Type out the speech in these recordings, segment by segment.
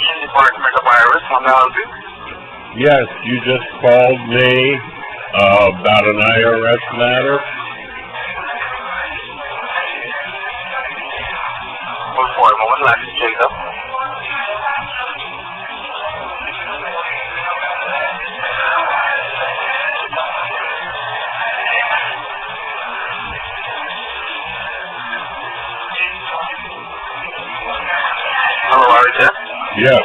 Investigation Department of IRS. How may I help you? Yes, you just called me about an IRS matter. Hold for a moment. Let me check up. Hello, are you there? Yes.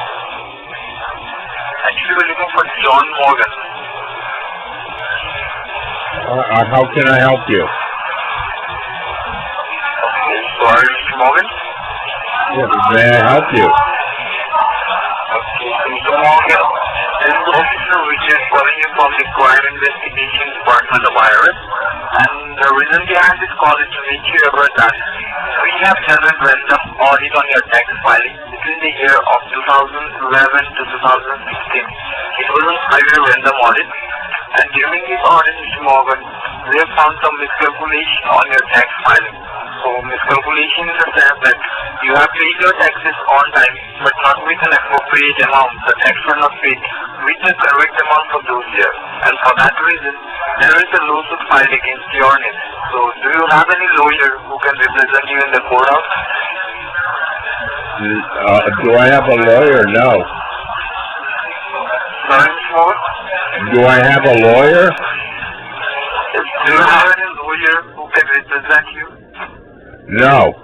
Actually, we're looking for John Morgan. How can I help you? Okay, so are you Mr. Morgan? Yes. May I help you? Okay, so Mr. Morgan, this is the officer which is calling you from the Crime Investigation Department of IRS. And the reason behind this call is to make you aware that we have done a random audit on your tax filing between the year of 2011 to 2016. It was a 5-year random audit. And during this audit, Mr. Morgan, we have found some miscalculation on your tax filing. So miscalculation in the sense that you have paid your taxes on time, but not with an appropriate amount. The tax were not paid with the correct amount for those years. And for that reason, there is a lawsuit filed against your name. So do you have any lawyer who can represent you in the courthouse? Do I have a lawyer? No. Sorry, Mr. Morgan? Do I have a lawyer? Do you have any lawyer who can represent you? No.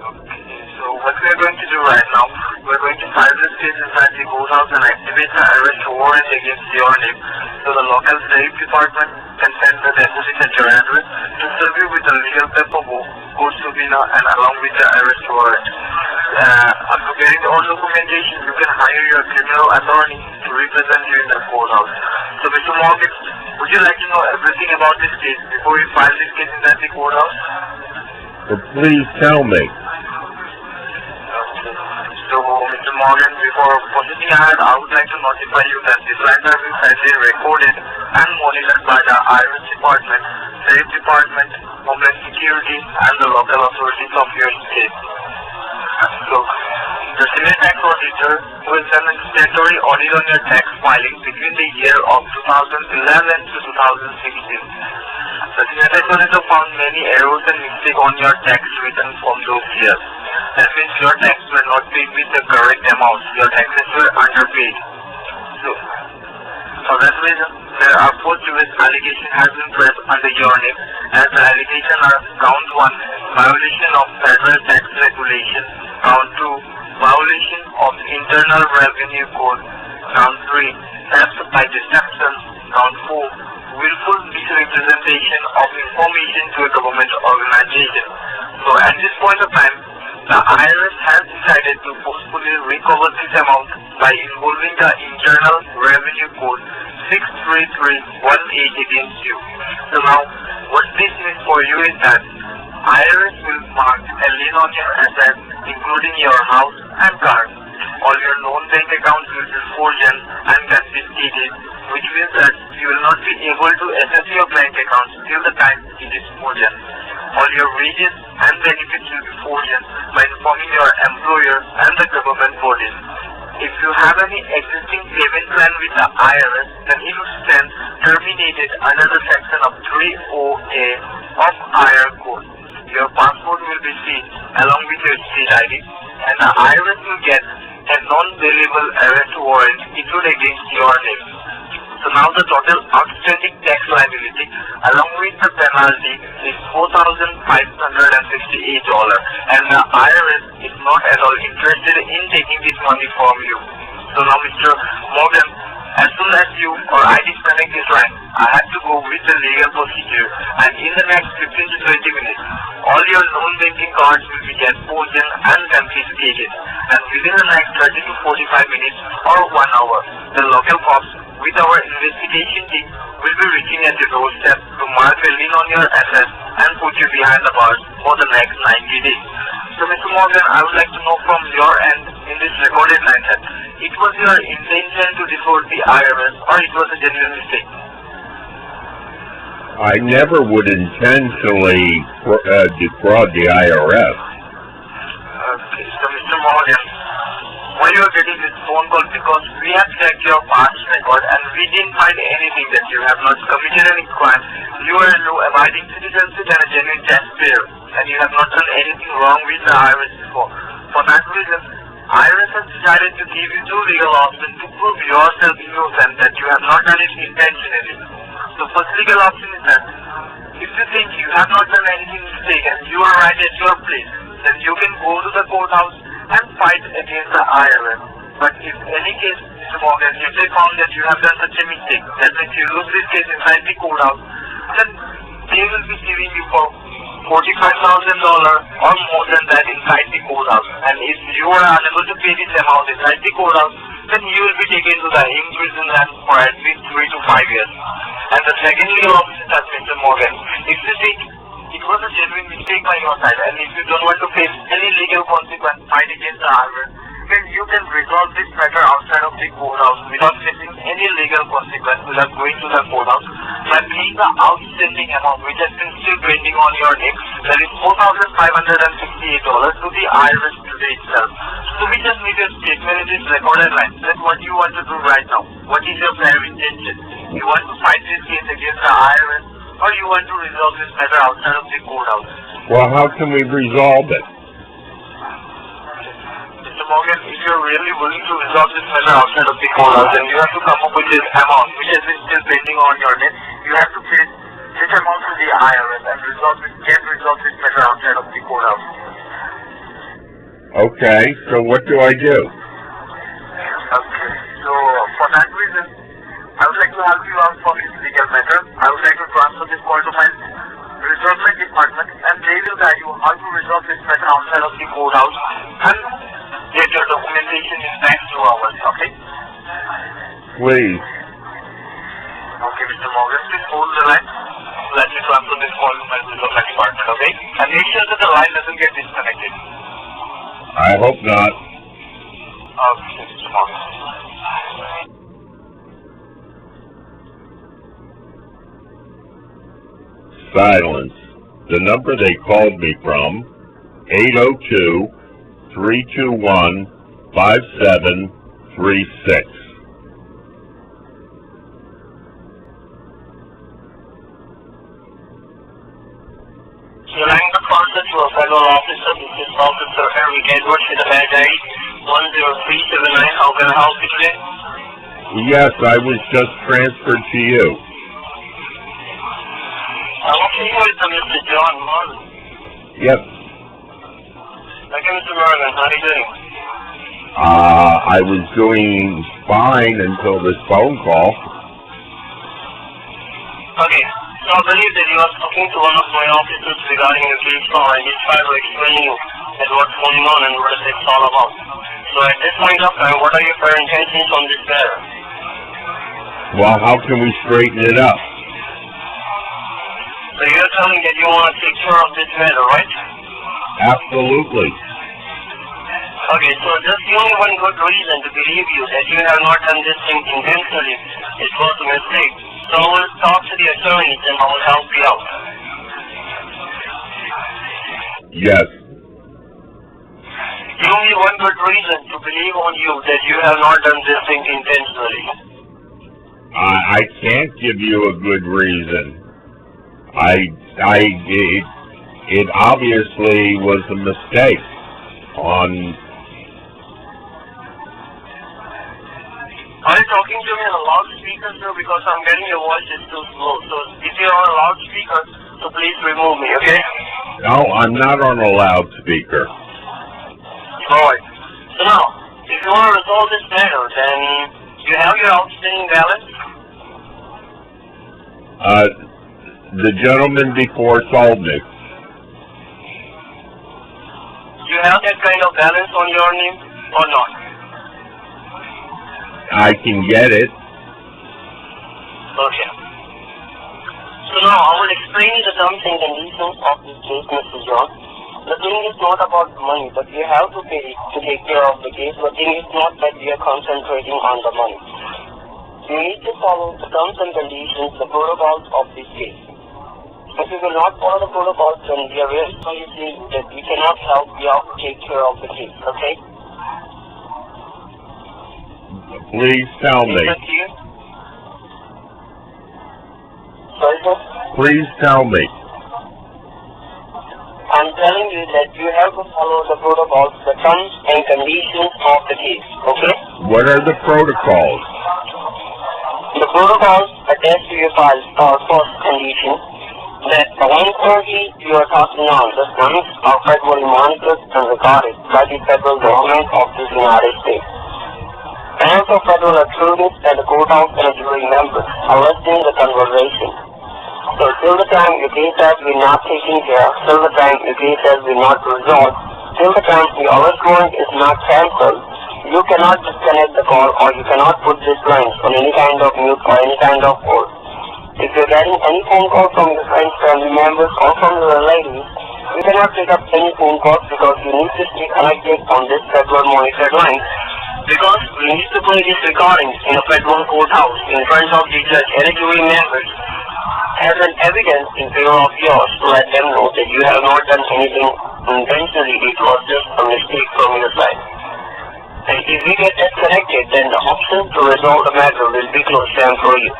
Okay, so what we are going to do right now, we are going to file this case inside the courthouse and activate the arrest warrant against your name. So the local sheriff department can send the deposit at your address to serve you with a legal paperwork, court subpoena, and along with the arrest warrant. After getting all documentation, you can hire your criminal attorney to represent you in the courthouse. So Mr. Morgan, would you like to know everything about this case before we file this case inside the courthouse? Please tell me. So, Mr. Morgan, before proceeding ahead, I would like to notify you that this line has been slightly recorded and monitored by the IRS Department, State Department, Homeland Security, and the local authorities of your state. So, the senior tax auditor who has done a statutory audit on your tax filing between the year of 2011 to 2016. The senior tax auditor found many errors and mistakes on your tax return from those years. That means your tax were not paid with the correct amount. Your taxes were underpaid. So, for that reason, there are 4 serious allegations has been pressed under your name, as the allegations are count 1, violation of federal tax regulation, count 2, violation of internal revenue code, count 3, theft by deception, count 4, willful misrepresentation of information to a government organization. So at this point of time, the IRS has decided to forcefully recover this amount by involving the Internal Revenue Code 63318 against you. So now, what this means for you is that IRS will mark a lien on your assets, including your house and car. All your non-bank accounts will be frozen and confiscated, which means that you will not be able to access your bank accounts till the time it is frozen. All your wages and benefits will be frozen by informing your employer and the government bodies. If you have any existing payment plan with the IRS, then it will stand terminated under the section of 30A of IR Code. Your passport will be seized along with your state ID, and the IRS will get a non-bailable arrest warrant issued against your name. So now the total outstanding tax liability along with the penalty is $4,568, and the IRS is not at all interested in taking this money from you. So now Mr. Morgan, as soon as you or I disconnect this line, I have to go with the legal procedure, and in the next 15 to 20 minutes, all your non-banking cards will be get frozen and confiscated, and within the next 30 to 45 minutes or 1 hour, the local cops with our investigation team will be reaching at your doorstep to mark a lien on your assets and put you behind the bars for the next 90 days. So Mr. Morgan, I would like to know from your end in this recorded line that it was your intention to defraud the IRS or it was a genuine mistake? I never would intentionally defraud the IRS. Okay, so Mr. Morgan, why you are getting this phone call? Because we have checked your past record and we didn't find anything that you have not committed any crime. You are a law-abiding citizen and a genuine taxpayer, and you have not done anything wrong with the IRS before. For that reason, IRS has decided to give you two legal options to prove yourself innocent, that you have not done it intentionally. The first legal option is that if you think you have not done anything mistake and you are right at your place, then you can go to the courthouse and fight against the IRS. But if any case, Mr. Morgan, if they found that you have done such a mistake, that means you lose this case inside the courthouse, then they will be suing you for $45,000 or more than that inside the courthouse. And if you are unable to pay this amount inside the courthouse, then you will be taken to the imprisonment for at least 3 to 5 years. And the second legal option is that, Mr. Morgan, if you think it was a genuine mistake by your side, and if you don't want to face any legal consequence fight against the IRS, then you can resolve this matter outside of the courthouse without facing any legal consequence, without going to the courthouse, by paying the outstanding amount which has been still pending on your neck, that is $4,568 to the IRS today itself. So we just need a statement in this recorded line. That's what you want to do right now. What is your prior intention? You want to fight this case against the IRS, or you want to resolve this matter outside of the courthouse? Well, how can we resolve it? Mr. Morgan, if you're really willing to resolve this matter outside of the courthouse, then you have to come up with this amount which has been still pending on your net. You have to pay this amount to the IRS and resolve this matter outside of the courthouse. Okay, so what do I do? Okay, so for that reason, I would like to help you out for this legal matter. I would like to transfer this call to my resolvement department, and they will guide you how to resolve this matter outside of the courthouse and get your documentation in next 2 hours, okay? Please. Okay, Mr. Morgan, please hold the line. Let me transfer this call to my resolvement department, okay? And make sure that the line doesn't get disconnected. I hope not. Okay, Mr. Morgan. Silence. The number they called me from, 802-321-5736. During the process to a federal officer, this is Officer Eric Edwards with the badge ID 10379. How can I help you today? Yes, I was just transferred to you. I'm okay with Mr. John Morgan. Yep. Okay, Mr. Morgan, how are you doing? I was doing fine until this phone call. Okay, so I believe that you are talking to one of my officers regarding a case law, and he tried to explain you that what's going on and what it's all about. So at this point of time, what are your current intentions on this matter? Well, how can we straighten it up? So you're telling that you want to take care of this matter, right? Absolutely. Okay, so just the only one good reason to believe you that you have not done this thing intentionally. It was a mistake. So I will talk to the attorneys and I will help you out. Yes. Give me one good reason to believe on you that you have not done this thing intentionally. I can't give you a good reason. It obviously was a mistake on. Are you talking to me on a loudspeaker, sir? Because I'm getting your voice is too slow. So if you're on a loudspeaker, so please remove me, okay? No, I'm not on a loudspeaker. Alright. So now, if you want to resolve this matter, then you have your outstanding balance? The gentleman before told me. You have that kind of balance on your name or not? I can get it. Okay. So now I will explain you the terms and conditions of this case, Mr. John. The thing is not about money, but you have to pay to take care of the case. The thing is not that we are concentrating on the money. You need to follow the terms and conditions, the protocols of this case. If you will not follow the protocols, then we are really sorry that we cannot help you out to take care of the case, okay? Please tell me. Sorry, sir? Please tell me. I'm telling you that you have to follow the protocols, the terms and conditions of the case, okay? What are the protocols? The protocols attached to your file are first condition that the 130 you are talking on, the terms are federally monitored and recorded by the federal government of the United States. And also federal attorneys and the courthouse and jury members are listening to the conversation. So till the time your case has been not taken care of, till the time your case has been not resolved, till the time your arrest warrant is not cancelled, you cannot disconnect the call or you cannot put this lines on any kind of mute or any kind of hold. If you're getting any phone call from your friends, family members or from the relatives, you cannot pick up any phone calls because you need to stay connected on this federal monitored line because we need to play this recording in a federal courthouse in front of the judge and the jury members as an evidence in favor of yours to let them know that you have not done anything intentionally, it was just a mistake from your side. And if we get disconnected, then the option to resolve the matter will be closed down for you.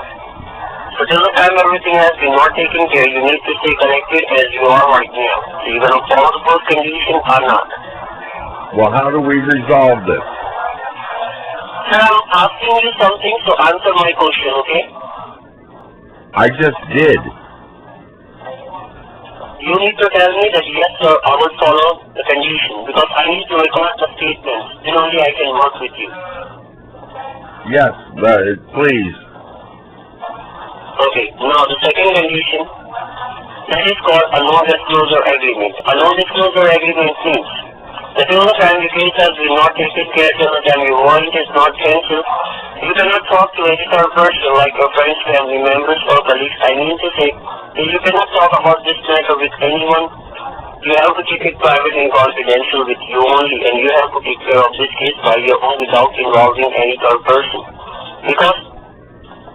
So till the time everything has been not taken care, you need to stay connected as you are right now. So you're going to follow the first condition or not. Well, how do we resolve this? Sir, I'm asking you something, so answer my question, okay? I just did. You need to tell me that yes sir, I will follow the condition because I need to record the statements. Then only I can work with you. Yes, please. Okay, now the second condition, that is called a non-disclosure agreement. A non-disclosure agreement means that till the time your case has been not taken care, till the time your warrant is not cancelled, you cannot talk to any third person like your friends, family members or colleagues. I mean to say that you cannot talk about this matter with anyone. You have to keep it private and confidential with you only, and you have to take care of this case by your own without involving any third person. Because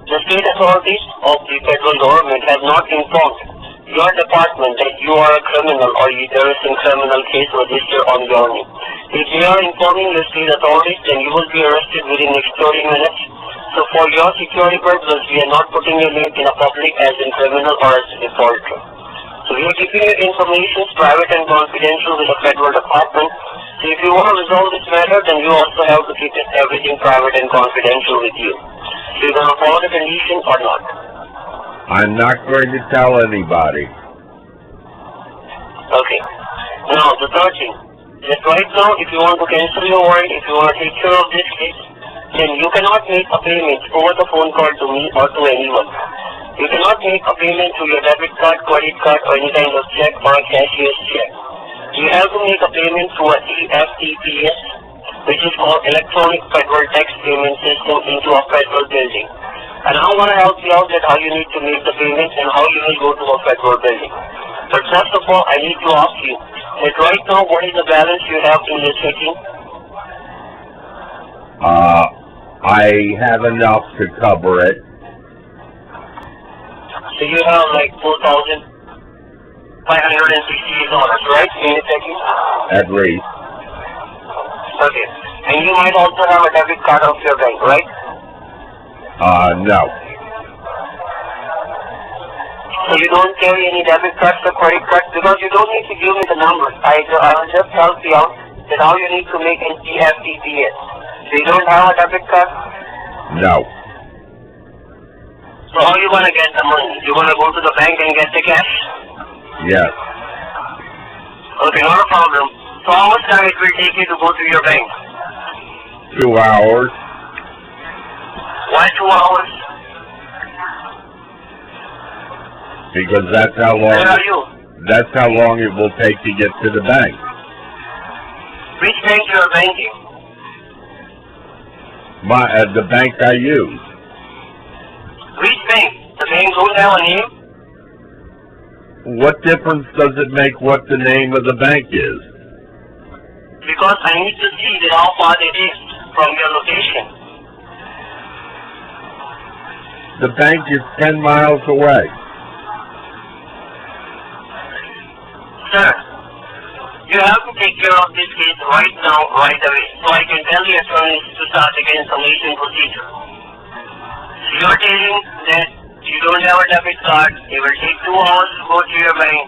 the state authorities of the federal government have not informed your department that you are a criminal or there is a criminal case registered on your name. If they are informing the state authorities, then you will be arrested within next 30 minutes. So for your security purposes, we are not putting your name in a public as in criminal or as a defaulter. So we are keeping your information private and confidential with the federal department. So if you want to resolve this matter, then you also have to keep everything private and confidential with you. So you're going to follow the condition or not? I'm not going to tell anybody. Okay. Now, the third thing. That right now, if you want to cancel your warrant, if you want to take care of this case, then you cannot make a payment over the phone call to me or to anyone. You cannot make a payment to your debit card, credit card, or any kind of check or a cashier's check. You have to make a payment through a EFTPS, which is called Electronic Federal Tax Payment System, into a federal building. And I want to help you out that how you need to make the payment and how you will go to a federal building. But first of all, I need to ask you that right now, what is the balance you have in this checking? I have enough to cover it. So you have like $4,568, right, in your checking? At least. Okay. And you might also have a debit card of your bank, right? No. So you don't carry any debit cards or credit cards because you don't need to give me the numbers. I will just help you out that how you need to make an EFTPS. So you don't have a debit card? No. So how you gonna get the money? You gonna go to the bank and get the cash? Yes. Okay, not a problem. So how much time it will take you to go to your bank? 2 hours. Why 2 hours? Because that's how long. Where are you? That's how long it will take to get to the bank. Which bank you are banking? The bank I use. Which bank? The bank don't have a name? What difference does it make what the name of the bank is? Because I need to see that how far it is from your location. The bank is 10 miles away. Sir, You have to take care of this case right now, right away, so I can tell the attorneys to start the cancellation procedure. So you're telling that you don't have a debit card, it will take 2 hours to go to your bank,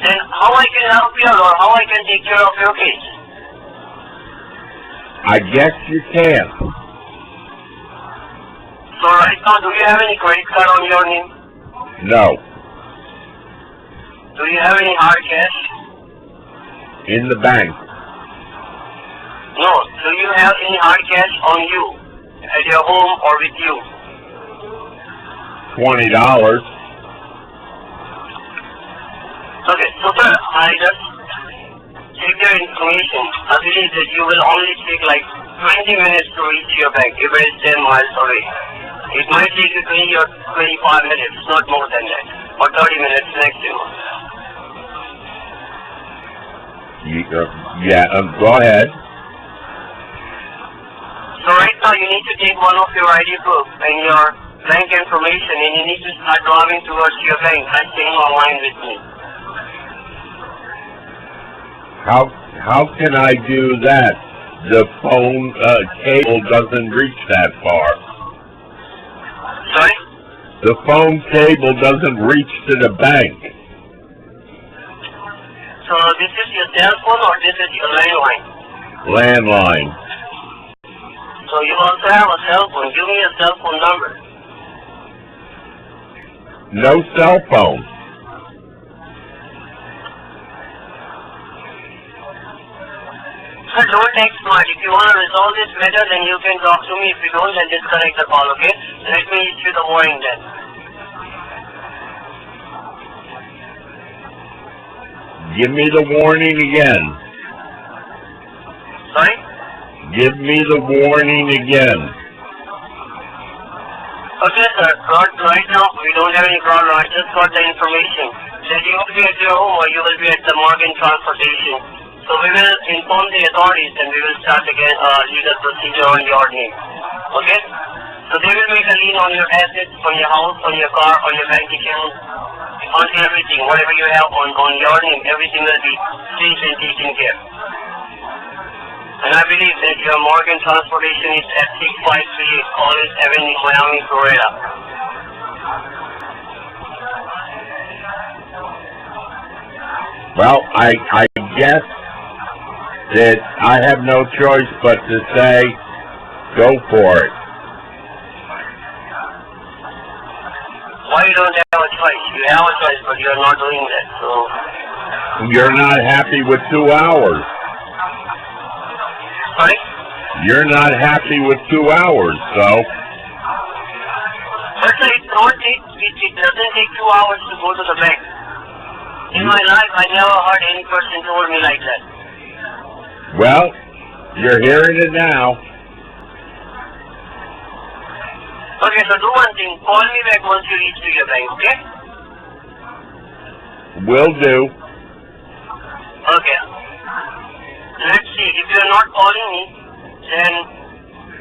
then how I can help you or how I can take care of your case? I guess you can't. So right now, do you have any credit card on your name? No. Do you have any hard cash? In the bank. No. Do you have any hard cash on you, at your home or with you? $20. Okay, so sir, I just check your information. I believe that you will only take like 20 minutes to reach your bank, if it is 10 miles away. It might take you 20 or 25 minutes, not more than that, or 30 minutes maximum. Go ahead. So right now you need to take one of your ID proof and your bank information and you need to start driving towards your bank by staying online with me. How can I do that? The phone cable doesn't reach that far. Sorry? The phone cable doesn't reach to the bank. So this is your cell phone or this is your landline? Landline. So you also have a cell phone. Give me a cell phone number. No cell phone. Sir, don't act smart. If you want to resolve this matter, then you can talk to me. If you don't, then disconnect the call, okay? Let me issue the warning then. Give me the warning again. Sorry? Give me the warning again. Okay, sir. Right now, we don't have any problem. I just got the information that you will be at your home or you will be at the Morgan Transportation. So we will inform the authorities and we will start again legal procedure on your name. Okay? So they will make a lien on your assets, on your house, on your car, on your bank account, on everything. Whatever you have on your name, everything will be changed and taken care. And I believe that your Morgan Transportation is at 6538 College Avenue, Miami, Florida. Well, I guess that I have no choice but to say, go for it. Why you don't have a choice? You have a choice, but you're not doing that, so... You're not happy with 2 hours. Sorry? You're not happy with 2 hours, so... But sir, it doesn't take 2 hours to go to the bank. In my life, I never heard any person told me like that. Well, you're hearing it now. Okay, so do one thing. Call me back once you reach to your bank, okay? Will do. Okay. Let's see. If you're not calling me, then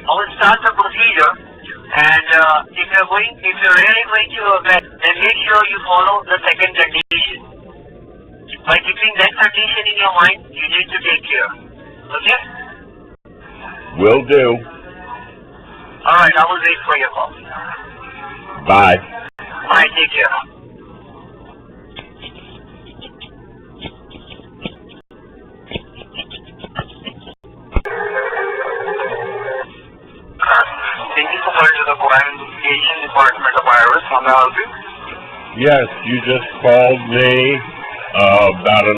I will start the procedure. And if you're really going to your bank, then make sure you follow the second condition. By keeping that condition in your mind, you need to take care. Okay? Will do. Alright, I will wait for your call. Bye. Alright, take care. Thank you for calling to the Crime Investigation Department of IRS. How may I help you? Yes, you just called me about an